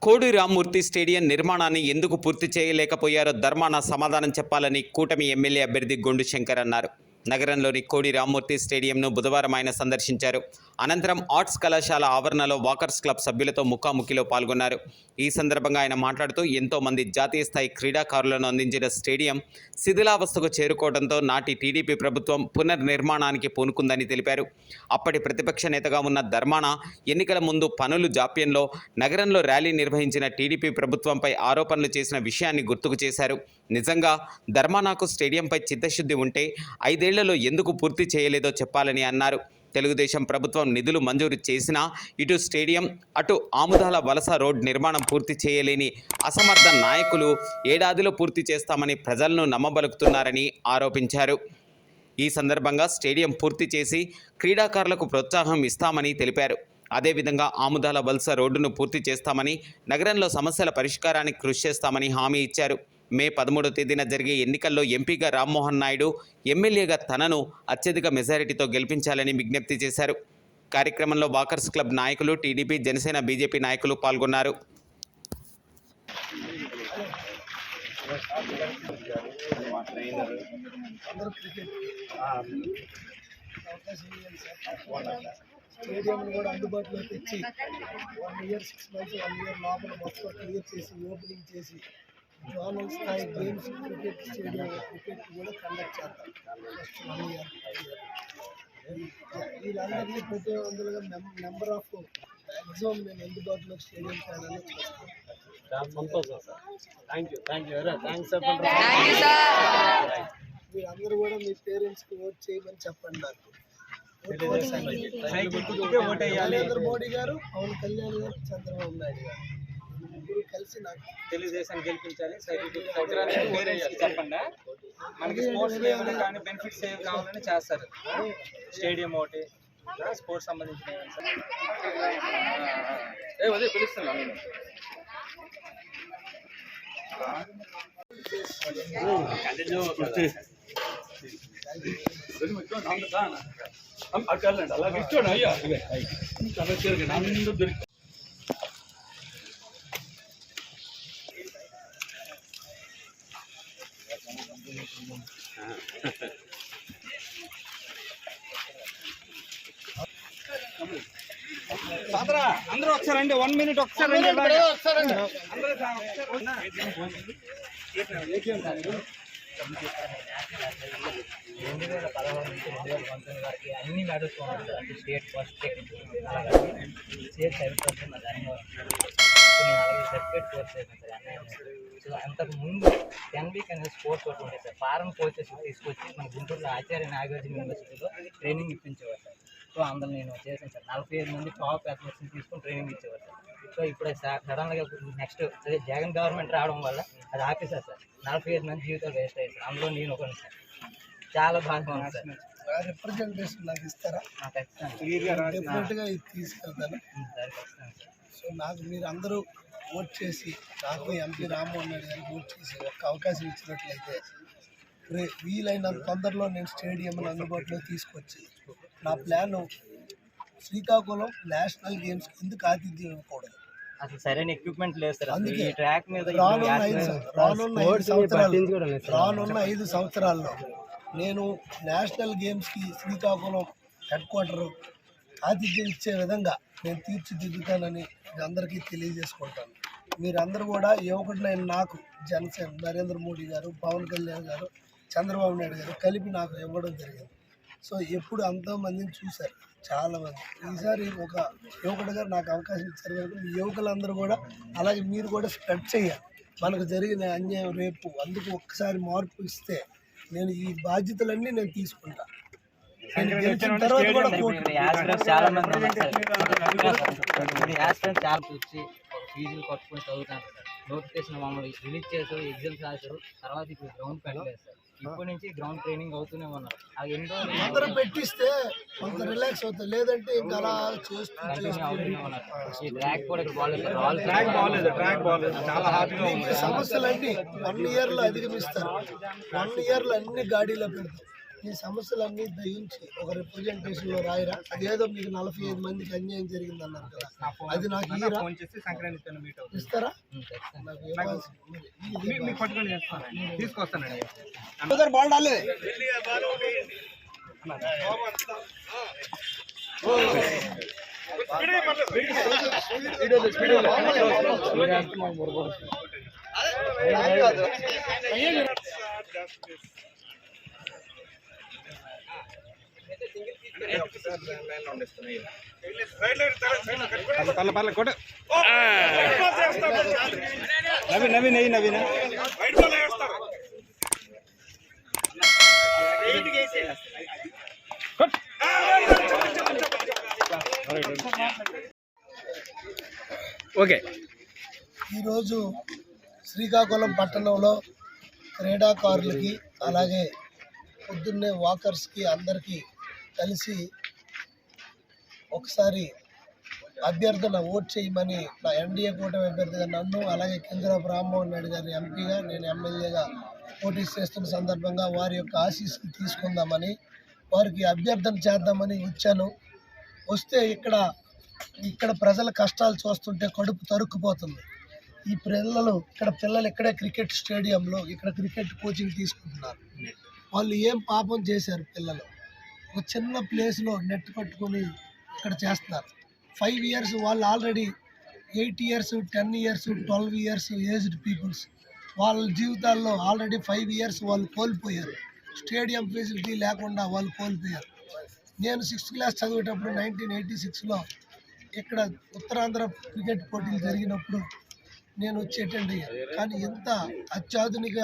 కోడి రామ్మూర్తి స్టేడియం నిర్మాణాన్ని ఎందుకు పూర్తి చేయలేకపోయారో ధర్మాన సమాధానం చెప్పాలని కూటమి ఎమ్మెల్యే అభ్యర్థి గొండు శంకర్ అన్నారు. నగరంలోని కోడి రామ్మూర్తి స్టేడియంను బుధవారం ఆయన సందర్శించారు. అనంతరం ఆర్ట్స్ కళాశాల ఆవరణలో వాకర్స్ క్లబ్ సభ్యులతో ముఖాముఖిలో పాల్గొన్నారు. ఈ సందర్భంగా ఆయన మాట్లాడుతూ ఎంతో మంది జాతీయ స్థాయి క్రీడాకారులను అందించిన స్టేడియం శిథిలావస్థకు చేరుకోవడంతో నాటి టీడీపీ ప్రభుత్వం పునర్నిర్మాణానికి పూనుకుందని తెలిపారు. అప్పటి ప్రతిపక్ష నేతగా ఉన్న ధర్మాన ఎన్నికల ముందు పనులు జాప్యంలో నగరంలో ర్యాలీ నిర్వహించిన టీడీపీ ప్రభుత్వంపై ఆరోపణలు చేసిన విషయాన్ని గుర్తుకు చేశారు. నిజంగా ధర్మానాకు స్టేడియంపై చిత్తశుద్ధి ఉంటే 5 ఏళ్లలో ఎందుకు పూర్తి చేయలేదో చెప్పాలని అన్నారు. తెలుగుదేశం ప్రభుత్వం నిధులు మంజూరు చేసినా ఇటు స్టేడియం అటు ఆముదాల వలస రోడ్ నిర్మాణం పూర్తి చేయలేని అసమర్థ నాయకులు ఏడాదిలో పూర్తి చేస్తామని ప్రజలను నమ్మబలుకుతున్నారని ఆరోపించారు. ఈ సందర్భంగా స్టేడియం పూర్తి చేసి క్రీడాకారులకు ప్రోత్సాహం ఇస్తామని తెలిపారు. అదేవిధంగా ఆముదాల వలస రోడ్డును పూర్తి చేస్తామని, నగరంలో సమస్యల పరిష్కారానికి కృషి చేస్తామని హామీ ఇచ్చారు. మే 13వ తేదీన జరిగే ఎన్నికల్లో ఎంపీగా రామ్మోహన్ నాయుడు, ఎమ్మెల్యేగా తనను అత్యధిక మెజారిటీతో గెలిపించాలని విజ్ఞప్తి చేశారు. కార్యక్రమంలో వాకర్స్ క్లబ్ నాయకులు, టీడీపీ, జనసేన, బీజేపీ నాయకులు పాల్గొన్నారు. స్టేడియం కూడా అందుబాటులో తెచ్చి 1 year 6 months 1 year లోపల మొత్తం క్లియర్ చేసి ఓపెనింగ్ చేసి జోనల్ స్థాయి గేమ్స్ క్రికెట్ స్టేడియం క్రికెట్ కూడా కండక్ట్ చేస్తాం. ఫస్ట్ 1 year వీళ్ళందరినీ ప్రతి వందలుగా నెంబర్ ఆఫ్ ఎగ్జామ్ నేను అందుబాటులో స్టేడియం తేడాలో చేస్తాను. సంతోషం సార్. Thank you thanks. మీరందరూ కూడా మీ పేరెంట్స్కి ఓట్ చేయమని చెప్పండి. నాకు నరేంద్ర మోడీ గారు, పవన్ కళ్యాణ్ గారు, చంద్రబాబు నాయుడు గారు ముగ్గురు కలిసి నాకు తెలుగుదేశం గెలిపించాలి. చెప్పండి, మనకి స్పోర్ట్స్ ఏమైనా కానీ బెనిఫిట్స్ ఏమి కావాలని చేస్తారు. స్టేడియం ఒకటి, స్పోర్ట్స్ సంబంధించిన అదే పిలుస్తున్నాను. అలా ఇష్టం అయ్యా అందరూ ఒకసారండి, 1 minute ఒకసారి అన్ని మెడల్స్ అంటే స్టేట్ ఫస్ట్ స్టేట్ సరిపోతుంది. నేను అలాగే సర్టిఫికేట్ కోర్స్ అయిపోయింది సార్. సో అంతకు ముందు 10 వీక్ అనేది స్పోర్ట్స్ ఒకటి ఉంటాయి సార్. ఫారెన్ కోచెస్ తీసుకొచ్చి మన గుంటూరులో ఆచార్య నాగార్జున యూనివర్సిటీలో ట్రైనింగ్ ఇప్పించేవారు సార్. సో అందులో నేను చేశాను సార్. 45 మంది టాప్ అథ్లెట్స్ని తీసుకొని ట్రైనింగ్ ఇచ్చేవారు సార్. సో ఇప్పుడు సడన్గా నెక్స్ట్ అదే జగన్ గవర్నమెంట్ రావడం వల్ల అది ఆపేశారు సార్. 45 మంది జీవితాలు వేస్ట్ అయ్యాయి సార్. అందులో నేను ఒకటి సార్. చాలా బాగా ఉంది సార్. రిప్రజెంటేషన్ నాకు ఇస్తారా? డెఫినెట్గా ఇది తీసుకెళ్తాను. సో నాకు మీరు అందరూ ఓట్ చేసి నాకు ఎంపీ రామ్మోహన్ నాయుడు గారికి ఓట్ చేసి ఒక అవకాశం ఇచ్చినట్లయితే వీలైనంత తొందరలో నేను స్టేడియం అందుబాటులో తీసుకొచ్చి నా ప్లాను శ్రీకాకుళం నేషనల్ గేమ్స్ ఎందుకు ఆతిథ్యం ఇవ్వకూడదు. అసలు సరైన ఎక్విప్మెంట్ లేదు సార్. అందుకే ట్రాక్ మీద రానున్న 5 సంవత్సరాల్లో నేను నేషనల్ గేమ్స్కి శ్రీకాకుళం హెడ్ క్వార్టర్ ఆతిథ్యం ఇచ్చే విధంగా నేను తీర్చిదిద్దుతానని అందరికీ తెలియజేసుకుంటాను. మీరందరూ కూడా యువకుడినైన నాకు జనసేన నరేంద్ర మోడీ గారు, పవన్ కళ్యాణ్ గారు, చంద్రబాబు నాయుడు గారు కలిపి నాకు ఇవ్వడం జరిగింది. సో ఎప్పుడు ఎంతోమందిని చూశారు చాలామంది. ఈసారి ఒక యువకుడు గారు నాకు అవకాశం ఇచ్చారు కనుక మీ యువకులందరూ కూడా అలాగే మీరు కూడా స్ప్రెడ్ చేయాలి. మనకు జరిగిన అన్యాయం రేపు అందుకు ఒక్కసారి మార్పు ఇస్తే నేను ఈ బాధ్యతలన్నీ నేను తీసుకుంటాను. తర్వాత కూడా చాలా మంది చాలా వచ్చి ఫీజులు కట్టుకుని చదువుతాను సార్. నోటిఫికేషన్ మమ్మల్ని రిలీజ్ చేశారు, ఎగ్జామ్స్ రాశారు. తర్వాత ఇప్పుడు గ్రౌండ్ పెట్టలేదు సార్. ఇప్పటి నుంచి గ్రౌండ్ ట్రైనింగ్ అవుతూనే ఉన్నారు. అది ఎన్నో అందరూ పెట్టిస్తే కొంత రిలాక్స్ అవుతుంది. లేదంటే ఇంకా అలా సమస్యలన్నీ 1 yearలో అధిగమిస్తారు. 1 yearలో అన్ని గాడీలో పెడతాం. ఈ సమస్యలన్నీ దయించి ఒక రిప్రజెంటేషన్లో రాయరా. అదేదో మీకు 45 మందికి అన్యాయం జరిగింది అన్నారు కదా, అది నాకు ఇయ్యరా? ఫోన్ చేసి సంక్రాంతి మీట్ అవుతుంది. ఇస్తారా? నాకు ఏమాల్సి- మరి మీకు పట్టుకొని చేస్తాను, తీసుకొస్తానండి. నవీన్ నవీన్ ఓకే. ఈరోజు శ్రీకాకుళం పట్టణంలో క్రీడాకారులకి అలాగే పొద్దున్నే వాకర్స్కి అందరికీ కలిసి ఒకసారి అభ్యర్థన ఓట్ చేయమని నా ఎన్డీఏ కూటమి అభ్యర్థిగా నన్ను అలాగే కింజరాపు రామ్మోహన్ రెడ్డి గారి ఎంపీగా నేను ఎమ్మెల్యేగా పోటీ చేస్తున్న సందర్భంగా వారి యొక్క ఆశీస్సులు తీసుకుందామని వారికి అభ్యర్థన చేద్దామని వచ్చాను. వస్తే ఇక్కడ ప్రజల కష్టాలు చూస్తుంటే కడుపు తరుక్కుపోతుంది. ఈ పిల్లలు ఇక్కడే క్రికెట్ స్టేడియంలో ఇక్కడ క్రికెట్ కోచింగ్ తీసుకుంటున్నారు. వాళ్ళు ఏం పాపం చేశారు? పిల్లలు ఒక చిన్న ప్లేస్లో నెట్ కట్టుకొని ఇక్కడ చేస్తున్నారు. 5 years వాళ్ళు already 8 years 10 years 12 years aged peoples వాళ్ళ జీవితాల్లో ఆల్రెడీ 5 years వాళ్ళు కోల్పోయారు. స్టేడియం ఫెసిలిటీ లేకుండా వాళ్ళు కోల్పోయారు. నేను 6th class చదివేటప్పుడు 1986లో ఇక్కడ ఉత్తరాంధ్ర క్రికెట్ పోటీలు జరిగినప్పుడు నేను వచ్చి అటెండ్ అయ్యాను. కానీ ఎంత అత్యాధునిక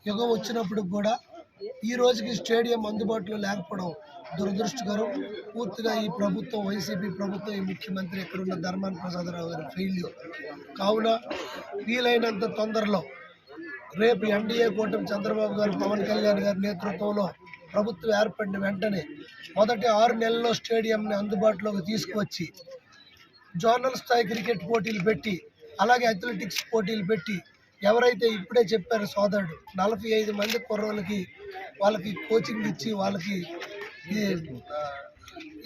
యుగం వచ్చినప్పుడు కూడా ఈ రోజుకి స్టేడియం అందుబాటులో లేకపోవడం దురదృష్టకరం. పూర్తిగా ఈ ప్రభుత్వం, వైసీపీ ప్రభుత్వం, ఈ ముఖ్యమంత్రి ఇక్కడున్న ధర్మాన ప్రసాదరావు గారి ఫెయిల్యూర్. కావున వీలైనంత తొందరలో రేపు ఎన్డీఏ కూటమి చంద్రబాబు గారు, పవన్ కళ్యాణ్ గారి నేతృత్వంలో ప్రభుత్వం ఏర్పడిన వెంటనే మొదటి 6 నెలల్లో స్టేడియంని అందుబాటులోకి తీసుకువచ్చి జోనల్ స్థాయి క్రికెట్ పోటీలు పెట్టి అలాగే అథ్లెటిక్స్ పోటీలు పెట్టి ఎవరైతే ఇప్పుడే చెప్పారు సోదరుడు 45 మంది కుర్రోళ్ళకి వాళ్ళకి కోచింగ్ ఇచ్చి వాళ్ళకి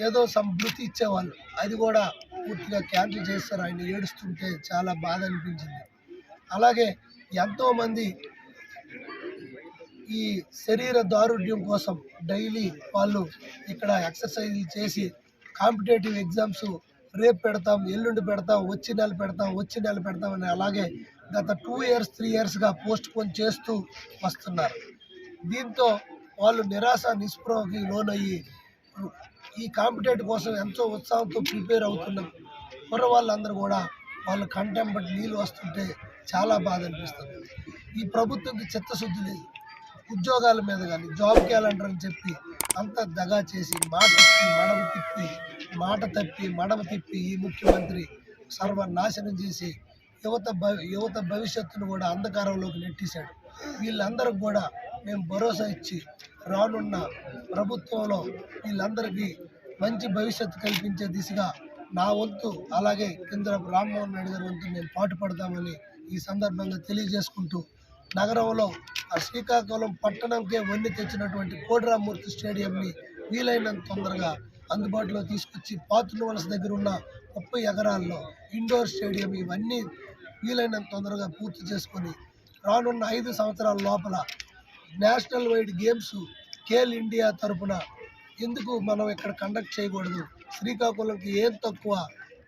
ఏదో సంతృప్తి ఇచ్చేవాళ్ళు, అది కూడా పూర్తిగా క్యాన్సిల్ చేస్తారు. ఆయన ఏడుస్తుంటే చాలా బాధ అనిపించింది. అలాగే ఎంతోమంది ఈ శరీర దారుఢ్యం కోసం డైలీ వాళ్ళు ఇక్కడ ఎక్సర్సైజ్ చేసి కాంపిటేటివ్ ఎగ్జామ్స్ రేపు పెడతాం, ఎల్లుండి పెడతాం, వచ్చే నెల పెడతాం అని అలాగే గత 2 years 3 yearsగా పోస్ట్ పోన్ చేస్తూ వస్తున్నారు. దీంతో వాళ్ళు నిరాశ నిస్పృహకి లోనయ్యి ఈ కాంపిటేటివ్ కోసం ఎంతో ఉత్సాహంతో ప్రిపేర్ అవుతున్న కుర్రవాళ్ళందరూ కూడా వాళ్ళు కంటెంబట్ నీళ్ళు వస్తుంటే చాలా బాధ అనిపిస్తుంది. ఈ ప్రభుత్వంకి చిత్తశుద్ధి లేదు. ఉద్యోగాల మీద కానీ జాబ్ క్యాలెండర్ అని చెప్పి అంతా దగా చేసి మాట తప్పి మడమ తిప్పి ఈ ముఖ్యమంత్రి సర్వనాశనం చేసి యువత భవిష్యత్తును కూడా అంధకారంలోకి నెట్టేశాడు. వీళ్ళందరికి కూడా మేము భరోసా ఇచ్చి రానున్న ప్రభుత్వంలో వీళ్ళందరికీ మంచి భవిష్యత్తు కల్పించే దిశగా నా వంతు అలాగే కింజరాపు రామ్మోహన్ రెడ్డి గారి వంతు మేము పాటుపడతామని ఈ సందర్భంగా తెలియజేసుకుంటూ నగరంలో ఆ శ్రీకాకుళం పట్టణంకే వన్ని తెచ్చినటువంటి కోడిరామ్మూర్తి స్టేడియంని వీలైనంత తొందరగా అందుబాటులో తీసుకొచ్చి పాతుల వలస దగ్గర ఉన్న 30 ఎకరాల్లో ఇండోర్ స్టేడియం ఇవన్నీ వీలైనంత తొందరగా పూర్తి చేసుకొని రానున్న 5 సంవత్సరాల లోపల national wide games Khel India తరపున ఎందుకు మనం ఇక్కడ కండక్ట్ చేయకూడదు? శ్రీకాకుళంకి ఏం తక్కువ,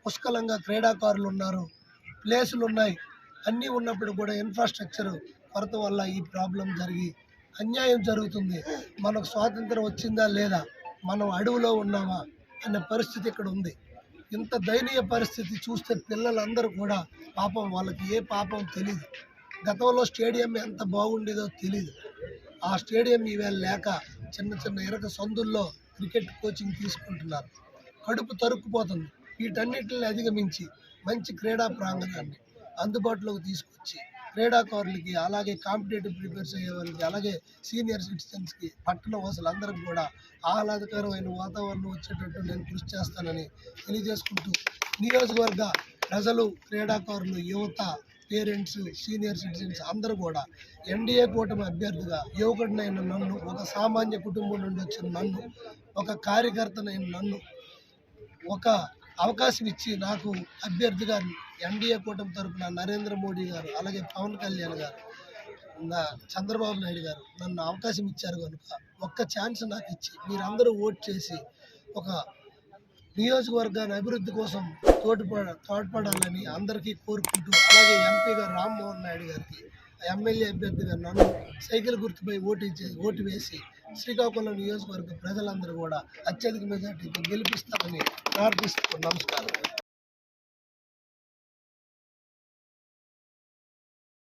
పుష్కలంగా క్రీడాకారులు ఉన్నారు, ప్లేసులు ఉన్నాయి, అన్నీ ఉన్నప్పుడు కూడా ఇన్ఫ్రాస్ట్రక్చర్ కొరత వల్ల ఈ ప్రాబ్లం జరిగి అన్యాయం జరుగుతుంది. మనకు స్వాతంత్రం వచ్చిందా లేదా, మనం అడవిలో ఉన్నామా అనే పరిస్థితి ఇక్కడ ఉంది. ఇంత దయనీయ పరిస్థితి చూస్తే పిల్లలందరూ కూడా పాపం, వాళ్ళకి ఏ పాపం తెలియదు. గతంలో స్టేడియం ఎంత బాగుండేదో తెలియదు. ఆ స్టేడియం ఈవేళ లేక చిన్న ఇరక సందుల్లో క్రికెట్ కోచింగ్ తీసుకుంటున్నారు. కడుపు తరుక్కుపోతుంది. వీటన్నిటిని అధిగమించి మంచి క్రీడా ప్రాంగణాన్ని అందుబాటులోకి తీసుకొచ్చి క్రీడాకారులకి అలాగే కాంపిటేటివ్ ప్రిపేర్స్ అయ్యే వాళ్ళకి అలాగే సీనియర్ సిటిజన్స్కి పట్టణ వాసులందరికీ కూడా ఆహ్లాదకరమైన వాతావరణం వచ్చేటట్టు నేను కృషి చేస్తానని తెలియజేసుకుంటూ నియోజకవర్గ ప్రజలు, క్రీడాకారులు, యువత పేరెంట్స్, సీనియర్ సిటిజన్స్ అందరూ కూడా ఎన్డీఏ కూటమి అభ్యర్థిగా యువకుడినైన నన్ను, ఒక సామాన్య కుటుంబం నుండి వచ్చిన నన్ను, ఒక కార్యకర్తనైన నన్ను ఒక అవకాశం ఇచ్చి నాకు అభ్యర్థిగా ఎన్డీఏ కూటమి తరపున నరేంద్ర మోడీ గారు, అలాగే పవన్ కళ్యాణ్ గారు, చంద్రబాబు నాయుడు గారు నన్ను అవకాశం ఇచ్చారు కనుక ఒక్క ఛాన్స్ నాకు ఇచ్చి మీరందరూ ఓట్ చేసి ఒక నియోజకవర్గాన్ని అభివృద్ధి కోసం తోడ్పడాలని అందరికీ కోరుకుంటూ, అలాగే ఎంపీ గారు రామ్మోహన్ నాయుడు గారికి, ఎమ్మెల్యే అభ్యర్థిగా నన్ను సైకిల్ గుర్తుపై ఓటు వేసి శ్రీకాకుళం నియోజకవర్గ ప్రజలందరూ కూడా అత్యధిక మెజార్టీతో గెలిపిస్తామని ప్రార్థిస్తూ నమస్కారం.